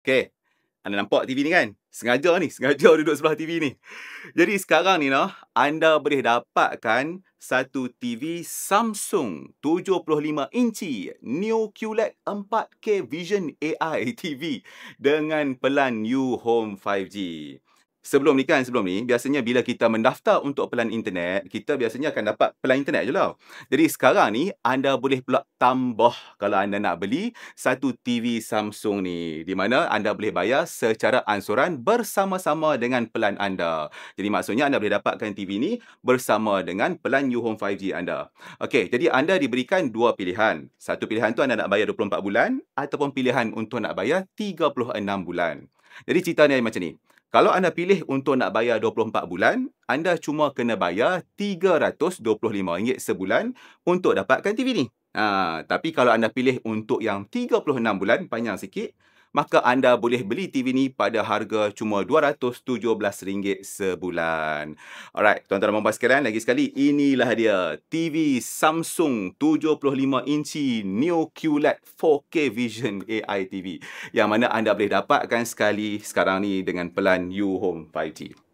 Okey, anda nampak TV ni kan? Sengaja duduk sebelah TV ni. Jadi sekarang ni anda boleh dapatkan satu TV Samsung 75 inci Neo QLED 4K Vision AI TV dengan pelan UHome 5G. Sebelum ni, biasanya bila kita mendaftar untuk pelan internet, kita biasanya akan dapat pelan internet je lah. Jadi sekarang ni, anda boleh pula tambah kalau anda nak beli satu TV Samsung ni. Di mana anda boleh bayar secara ansuran bersama-sama dengan pelan anda. Jadi maksudnya anda boleh dapatkan TV ni bersama dengan pelan UHome 5G anda. Okey, jadi anda diberikan dua pilihan. Satu pilihan tu anda nak bayar 24 bulan ataupun pilihan untuk nak bayar 36 bulan. Jadi ceritanya macam ni. Kalau anda pilih untuk nak bayar 24 bulan, anda cuma kena bayar RM325 sebulan untuk dapatkan TV ni. Tapi kalau anda pilih untuk yang 36 bulan, panjang sikit, maka anda boleh beli TV ni pada harga cuma RM217 sebulan. Alright, tuan-tuan dan puan sekalian, lagi sekali, inilah dia TV Samsung 75 inci Neo QLED 4K Vision AI TV yang mana anda boleh dapatkan sekali sekarang ni dengan pelan UHome 5G.